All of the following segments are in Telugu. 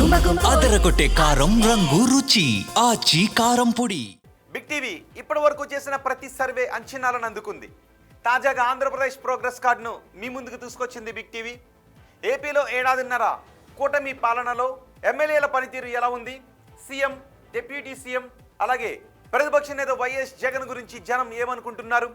అదరగొట్టే కారం రంగు రుచి ఆచి కారం పొడి. బిగ్ టీవీ ఇప్పటి వరకు చేసిన ప్రతి సర్వే అంచనాలను అందుకుంది. తాజాగా ఆంధ్రప్రదేశ్ ప్రోగ్రెస్ కార్డును మీ ముందుకు తీసుకొచ్చింది బిగ్ టీవీ. ఏపీలో ఏడాదిన్నర కూటమి పాలనలో ఎమ్మెల్యేల పనితీరు ఎలా ఉంది, సీఎం, డిప్యూటీ సీఎం, అలాగే ప్రతిపక్ష నేత వైఎస్ జగన్ గురించి జనం ఏమనుకుంటున్నారు,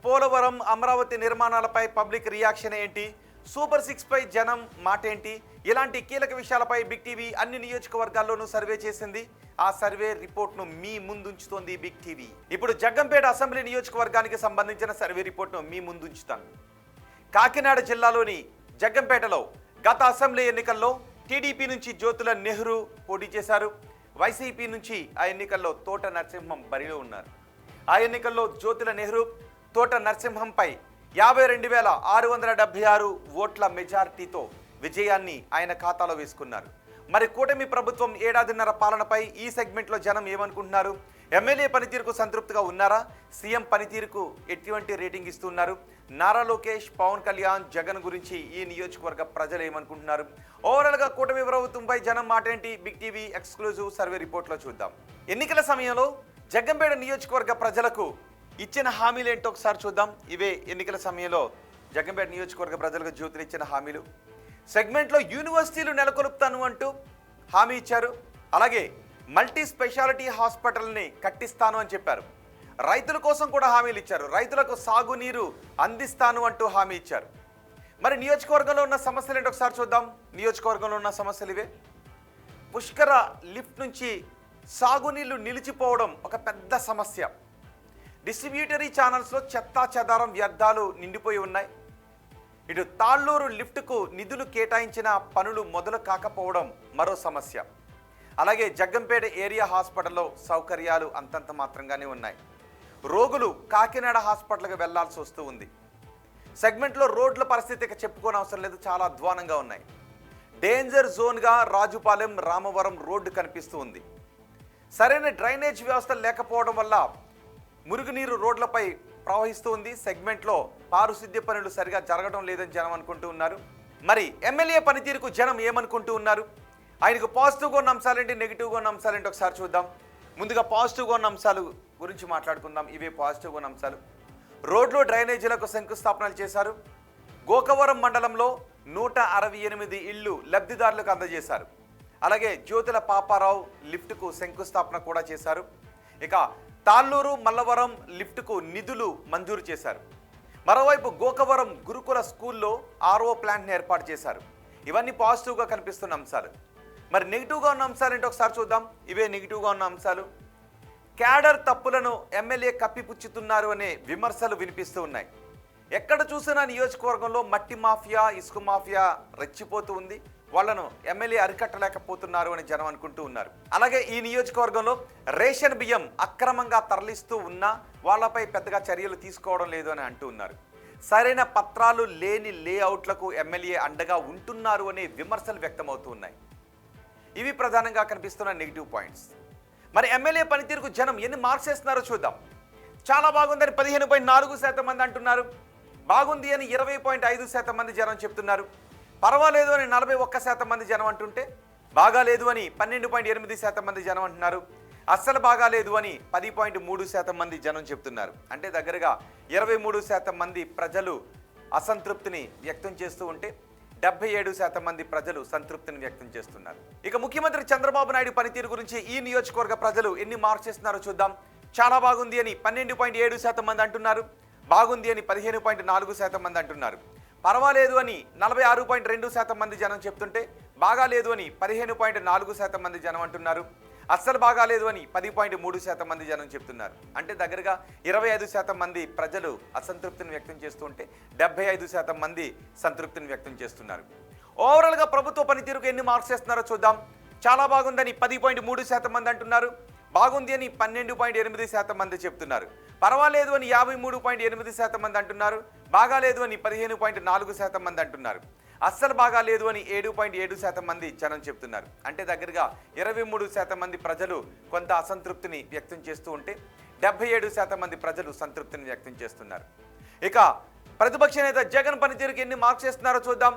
పోలవరం, అమరావతి నిర్మాణాలపై పబ్లిక్ రియాక్షన్ ఏంటి, సూపర్ 6 పై జనం మాట ఏంటి, ఇలాంటి కీలక విషయాలపై బిగ్ టీవీ అన్ని నియోజకవర్గాల్లోనూ సర్వే చేసింది. ఆ సర్వే రిపోర్ట్ను మీ ముందుంచుతోంది బిగ్ టీవీ. ఇప్పుడు జగ్గంపేట అసెంబ్లీ నియోజకవర్గానికి సంబంధించిన సర్వే రిపోర్ట్ను మీ ముందుంచుతాను. కాకినాడ జిల్లాలోని జగ్గంపేటలో గత అసెంబ్లీ ఎన్నికల్లో టీడీపీ నుంచి జ్యోతుల నెహ్రూ పోటీ చేశారు. వైసీపీ నుంచి ఆ ఎన్నికల్లో తోట నరసింహం బరిలో ఉన్నారు. ఆ ఎన్నికల్లో జ్యోతుల నెహ్రూ తోట నరసింహంపై 52,676 ఓట్ల మెజారిటీతో విజయాన్ని ఆయన ఖాతాలో వేసుకున్నారు. మరి కూటమి ప్రభుత్వం ఏడాదిన్నర పాలనపై ఈ సెగ్మెంట్లో జనం ఏమనుకుంటున్నారు, ఎమ్మెల్యే పనితీరుకు సంతృప్తిగా ఉన్నారా, సీఎం పనితీరుకు ఎటువంటి రేటింగ్ ఇస్తున్నారు, నారా లోకేష్, పవన్ కళ్యాణ్, జగన్ గురించి ఈ నియోజకవర్గ ప్రజలు ఏమనుకుంటున్నారు, ఓవరాల్గా కూటమి ప్రభుత్వంపై జనం మాట ఏంటి, బిగ్ టీవీ ఎక్స్క్లూజివ్ సర్వే రిపోర్ట్లో చూద్దాం. ఎన్నికల సమయంలో జగ్గంపేట నియోజకవర్గ ప్రజలకు ఇచ్చిన హామీలు ఏంటో ఒకసారి చూద్దాం. ఇవే ఎన్నికల సమయంలో జగ్గంపేట నియోజకవర్గ ప్రజలకు జ్యోతులు ఇచ్చిన హామీలు. సెగ్మెంట్లో యూనివర్సిటీలు నెలకొల్పుతాను అంటూ హామీ ఇచ్చారు. అలాగే మల్టీ స్పెషాలిటీ హాస్పిటల్ని కట్టిస్తాను అని చెప్పారు. రైతుల కోసం కూడా హామీలు ఇచ్చారు. రైతులకు సాగునీరు అందిస్తాను అంటూ హామీ ఇచ్చారు. మరి నియోజకవర్గంలో ఉన్న సమస్యలు ఏంటో ఒకసారి చూద్దాం. నియోజకవర్గంలో ఉన్న సమస్యలు ఇవే. పుష్కర లిఫ్ట్ నుంచి సాగునీళ్లు నిలిచిపోవడం ఒక పెద్ద సమస్య. డిస్ట్రిబ్యూటరీ ఛానల్స్లో చెత్తా చెదారం వ్యర్థాలు నిండిపోయి ఉన్నాయి. ఇటు తాళ్ళూరు లిఫ్ట్కు నిధులు కేటాయించిన పనులు మొదలు కాకపోవడం మరో సమస్య. అలాగే జగ్గంపేట ఏరియా హాస్పిటల్లో సౌకర్యాలు అంతంత మాత్రంగానే ఉన్నాయి. రోగులు కాకినాడ హాస్పిటల్కి వెళ్లాల్సి వస్తూ ఉంది. సెగ్మెంట్లో రోడ్ల పరిస్థితి ఇక చెప్పుకోని అవసరం లేదు, చాలా అధ్వానంగా ఉన్నాయి. డేంజర్ జోన్గా రాజుపాలెం, రామవరం రోడ్డు కనిపిస్తూ ఉంది. సరైన డ్రైనేజ్ వ్యవస్థ లేకపోవడం వల్ల మురుగునీరు రోడ్లపై ప్రవహిస్తూ ఉంది. సెగ్మెంట్లో పారిశుద్ధ్య పనులు సరిగా జరగడం లేదని జనం అనుకుంటూ ఉన్నారు. మరి ఎమ్మెల్యే పనితీరుకు జనం ఏమనుకుంటూ ఉన్నారు, ఆయనకు పాజిటివ్గా ఉన్న అంశాలేంటి, నెగిటివ్గా ఉన్న అంశాలేంటి ఒకసారి చూద్దాం. ముందుగా పాజిటివ్గా ఉన్న అంశాలు గురించి మాట్లాడుకుందాం. ఇవే పాజిటివ్గా ఉన్న అంశాలు. రోడ్లు, డ్రైనేజీలకు శంకుస్థాపనలు చేశారు. గోకవరం మండలంలో 168 ఇళ్లు లబ్ధిదారులకు అందజేశారు. అలాగే జ్యోతుల పాపారావు లిఫ్ట్కు శంకుస్థాపన కూడా చేశారు. ఇక తాళ్ళూరు, మల్లవరం లిఫ్ట్కు నిధులు మంజూరు చేశారు. మరోవైపు గోకవరం గురుకుల స్కూల్లో ఆర్ఓ ప్లాంట్ని ఏర్పాటు చేశారు. ఇవన్నీ పాజిటివ్గా కనిపిస్తున్న అంశాలు. మరి నెగిటివ్గా ఉన్న అంశాలు ఏంటో ఒకసారి చూద్దాం. ఇవే నెగిటివ్గా ఉన్న అంశాలు. క్యాడర్ తప్పులను ఎమ్మెల్యే కప్పిపుచ్చుతున్నారు అనే విమర్శలు వినిపిస్తూ ఉన్నాయి. ఎక్కడ చూసినా నియోజకవర్గంలో మట్టి మాఫియా, ఇసుక మాఫియా రెచ్చిపోతూ ఉంది. వాళ్లను ఎమ్మెల్యే అరికట్టలేకపోతున్నారు అని జనం అనుకుంటూ ఉన్నారు. అలాగే ఈ నియోజకవర్గంలో రేషన్ బియ్యం అక్రమంగా తరలిస్తూ ఉన్నా వాళ్లపై పెద్దగా చర్యలు తీసుకోవడం లేదు అని అంటూ ఉన్నారు. సరైన పత్రాలు లేని లేఅవుట్లకు ఎమ్మెల్యే అండగా ఉంటున్నారు అనే విమర్శలు వ్యక్తమవుతూ ఉన్నాయి. ఇవి ప్రధానంగా కనిపిస్తున్న నెగిటివ్ పాయింట్స్. మరి ఎమ్మెల్యే పనితీరుకు జనం ఎన్ని మార్క్స్ వేస్తున్నారో చూద్దాం. చాలా బాగుందని 15.4% మంది అంటున్నారు. బాగుంది అని 20.5% మంది జనం చెప్తున్నారు. పర్వాలేదు అని 41% మంది జనం అంటుంటే, బాగాలేదు అని 12.8% మంది జనం అంటున్నారు. అస్సలు బాగాలేదు అని 10.3% మంది జనం చెప్తున్నారు. అంటే దగ్గరగా 23% మంది ప్రజలు అసంతృప్తిని వ్యక్తం చేస్తూ ఉంటే 77% మంది ప్రజలు సంతృప్తిని వ్యక్తం చేస్తున్నారు. ఇక ముఖ్యమంత్రి చంద్రబాబు నాయుడు పనితీరు గురించి ఈ నియోజకవర్గ ప్రజలు ఎన్ని మార్క్స్ ఇస్తున్నారో చూద్దాం. చాలా బాగుంది అని 12.7% మంది అంటున్నారు. బాగుంది అని 15.4% మంది అంటున్నారు. పర్వాలేదు అని 46.2% మంది జనం చెప్తుంటే, బాగాలేదు అని 15.4% మంది జనం అంటున్నారు. అస్సలు బాగాలేదు అని 10.3% మంది జనం చెప్తున్నారు. అంటే దగ్గరగా 25% మంది ప్రజలు అసంతృప్తిని వ్యక్తం చేస్తూ ఉంటే 75% మంది సంతృప్తిని వ్యక్తం చేస్తున్నారు. ఓవరాల్గా ప్రభుత్వ పనితీరుకు ఎన్ని మార్క్స్ వేస్తున్నారో చూద్దాం. చాలా బాగుందని 10.3% మంది అంటున్నారు. బాగుంది అని 12.8% మంది చెప్తున్నారు. పర్వాలేదు అని 53.8% మంది అంటున్నారు. బాగాలేదు అని 15.4% మంది అంటున్నారు. అస్సలు బాగాలేదు అని 7.7% మంది జనం చెప్తున్నారు. అంటే దగ్గరగా 23% మంది ప్రజలు కొంత అసంతృప్తిని వ్యక్తం చేస్తూ ఉంటే 77% మంది ప్రజలు సంతృప్తిని వ్యక్తం చేస్తున్నారు. ఇక ప్రతిపక్ష నేత జగన్ పనితీరుకి ఎన్ని మార్క్స్ ఇస్తున్నారో చూద్దాం.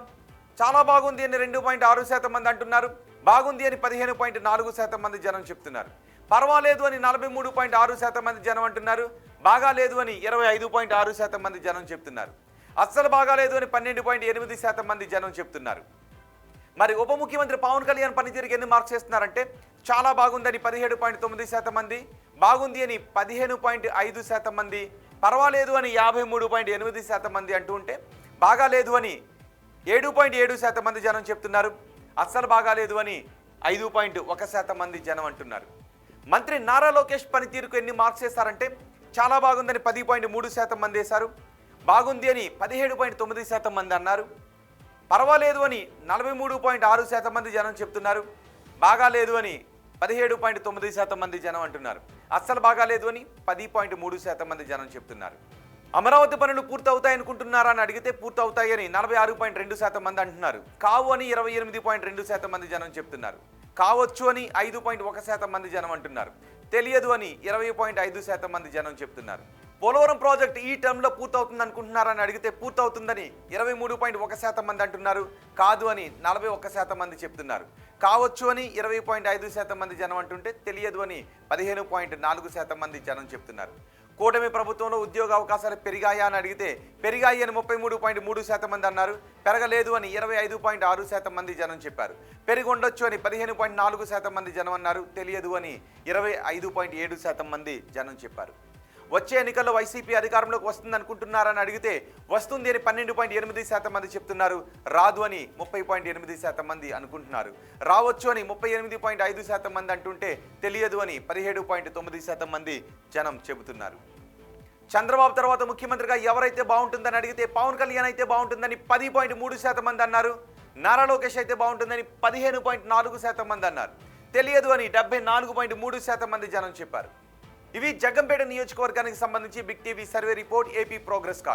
చాలా బాగుంది అని 2.6% మంది అంటున్నారు. బాగుంది అని 15.4% మంది జనం చెప్తున్నారు. పర్వాలేదు అని 43.6% మంది జనం అంటున్నారు. బాగా లేదు అని 25.6% మంది జనం చెప్తున్నారు. అస్సలు బాగాలేదు అని 12.8% మంది జనం చెప్తున్నారు. మరి ఉప ముఖ్యమంత్రి పవన్ కళ్యాణ్ పనితీరుకి ఎన్ని మార్క్స్ ఇస్తున్నారంటే చాలా బాగుందని 17.9% మంది, బాగుంది అని 15.5% మంది, పర్వాలేదు అని 53.8% మంది అంటూ ఉంటే బాగా లేదు అని 7.7% మంది జనం చెప్తున్నారు. అస్సలు బాగాలేదు అని 5.1% మంది జనం అంటున్నారు. మంత్రి నారా లోకేష్ పనితీరుకు ఎన్ని మార్క్స్ వేశారంటే చాలా బాగుందని 10.3% మంది వేశారు, బాగుంది అని 17.9% మంది అన్నారు, పర్వాలేదు అని 43.6% మంది జనం చెప్తున్నారు, బాగా లేదు అని 17.9% మంది జనం అంటున్నారు, అస్సలు బాగాలేదు అని 10.3% మంది జనం చెప్తున్నారు. అమరావతి పనులు పూర్తవుతాయనుకుంటున్నారా అని అడిగితే పూర్తవుతాయని 46.2% మంది అంటున్నారు, కావు అని 28.2% మంది జనం చెప్తున్నారు, కావచ్చు అని 5.1% మంది జనం అంటున్నారు, తెలియదు అని 20.5% మంది జనం చెప్తున్నారు. పోలవరం ప్రాజెక్ట్ ఈ టర్మ్లో పూర్తవుతుంది అనుకుంటున్నారని అడిగితే పూర్తవుతుందని 23.1% మంది అంటున్నారు, కాదు అని 41% మంది చెప్తున్నారు, కావచ్చు అని 20.5% మంది జనం అంటుంటే తెలియదు అని 15.4% మంది జనం చెప్తున్నారు. కూటమి ప్రభుత్వంలో ఉద్యోగ అవకాశాలు పెరిగాయా అని అడిగితే పెరిగాయి అని 33.3% మంది అన్నారు, పెరగలేదు అని 25.6% మంది జనం చెప్పారు, పెరిగి ఉండొచ్చు అని 15.4% మంది జనం అన్నారు, తెలియదు అని 25.7% మంది జనం చెప్పారు. వచ్చే ఎన్నికల్లో వైసీపీ అధికారంలోకి వస్తుంది అనుకుంటున్నారని అడిగితే వస్తుంది అని 12.8% మంది చెప్తున్నారు, రాదు అని 30.8% మంది అనుకుంటున్నారు, రావచ్చు అని 38.5% మంది అంటుంటే తెలియదు అని 17.9% మంది జనం చెబుతున్నారు. చంద్రబాబు తర్వాత ముఖ్యమంత్రిగా ఎవరైతే బాగుంటుందని అడిగితే పవన్ కళ్యాణ్ అయితే బాగుంటుందని 10.3% మంది అన్నారు, నారా లోకేష్ అయితే బాగుంటుందని 15.4% మంది అన్నారు, తెలియదు అని 74.3% మంది జనం చెప్పారు. ఇవి జగ్గంపేట నియోజకవర్గానికి సంబంధించి big TV survey report, AP progress card.